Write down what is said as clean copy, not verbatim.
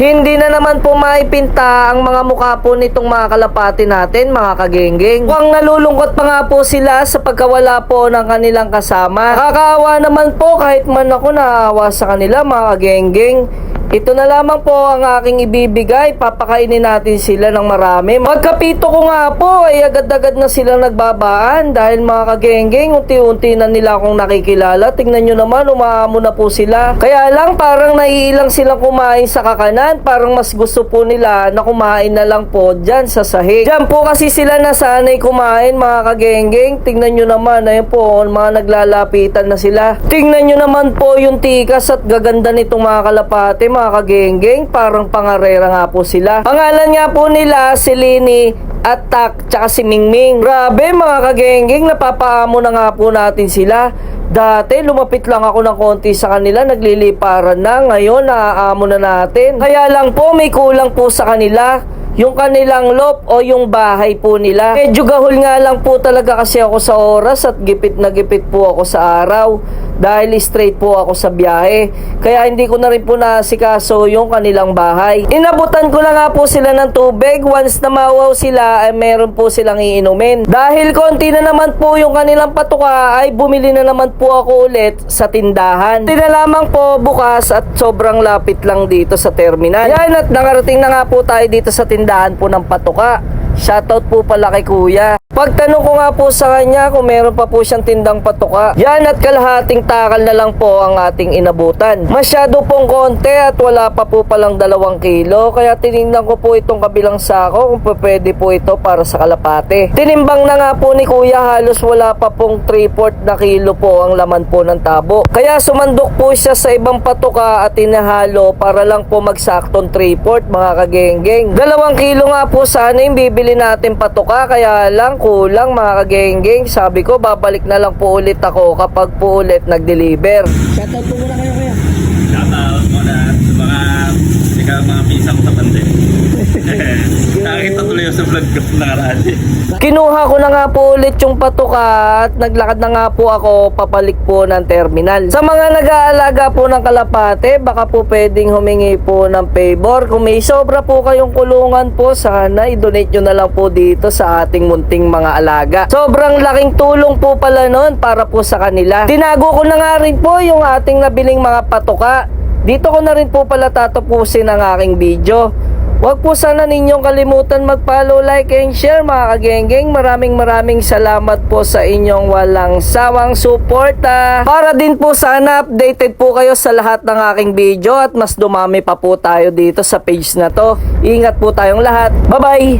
Hindi na naman po maipinta ang mga mukha po nitong mga kalapati natin, mga kagenggeng. Mukhang nalulungkot pa nga po sila sa pagkawala po ng kanilang kasama. Nakakaawa naman po kahit man ako naawa sa kanila, mga kagenggeng. Ito na lamang po ang aking ibibigay. Papakainin natin sila ng marami. Magkapito ko nga po ay agad-agad na sila nagbabaan. Dahil mga kagenggeng, unti-unti na nila akong nakikilala. Tingnan nyo naman, umaamo na po sila. Kaya lang parang naiilang silang kumain sa kakanan. Parang mas gusto po nila na kumain na lang po dyan sa sahig. Dyan po kasi sila nasanay kumain, mga kagenggeng. Tingnan nyo naman, ayun po, mga naglalapitan na sila. Tingnan nyo naman po yung tikas at gaganda nitong mga kalapate, mga kagenggeng, parang pangarera nga po sila. Pangalan nga po nila si Lini at Tak, tsaka si Mingming. Grabe mga kagenggeng, napapaamo na nga po natin sila. Dati lumapit lang ako ng konti sa kanila, nagliliparan na. Ngayon naaamo na natin. Kaya lang po may kulang po sa kanila, yung kanilang lop o yung bahay po nila. Medyo gahol nga lang po talaga kasi ako sa oras at gipit na gipit po ako sa araw dahil straight po ako sa biyahe. Kaya hindi ko na rin po nasikaso yung kanilang bahay. Inabutan ko na nga po sila ng tubig. Once na mawaw sila ay meron po silang iinumin. Dahil konti na naman po yung kanilang patuka ay bumili na naman po ako ulit sa tindahan. Hindi na lamang po bukas at sobrang lapit lang dito sa terminal. Yan, at nakarating na nga po tayo dito sa tindahan po ng patuka. Shoutout po pala kay kuya. Pagtanong ko nga po sa kanya kung meron pa po siyang tindang patuka. Yan, at kalahating takal na lang po ang ating inabutan. Masyado pong konti at wala pa po palang 2 kilo. Kaya tinignan ko po itong kabilang sako kung pwede po ito para sa kalapate. Tinimbang na nga po ni kuya, halos wala pa pong 3/4 na kilo po ang laman po ng tabo. Kaya sumandok po siya sa ibang patuka at inahalo para lang po magsaktong 3/4, mga kagenggeng. 2 kilo nga po sana yung bibili natin patuka, kaya lang kulang, mga kagenggeng. Sabi ko babalik na lang po ulit ako kapag po ulit nag-deliver. Shoutout po muna kayo, kuya. Shoutout muna sa mga pinsan ko sa bande. Nakakita tuloy yung sa vlog ko nakaraan. Kinuha ko na nga po ulit yung patuka at naglakad na nga po ako papalik po ng terminal. Sa mga nag-aalaga po ng kalapate, baka po pwedeng humingi po ng favor. Kung may sobra po kayong kulungan po, sana i-donate nyo na lang po dito sa ating munting mga alaga. Sobrang laking tulong po pala nun para po sa kanila. Tinago ko na nga rin po yung ating nabiling mga patuka. Dito ko na rin po pala tatapusin ang aking video. Huwag po sana ninyong kalimutan mag-follow, like, and share, mga kagenggeng. Maraming salamat po sa inyong walang sawang suporta. Para din po sana updated po kayo sa lahat ng aking video at mas dumami pa po tayo dito sa page na to. Ingat po tayong lahat. Bye-bye!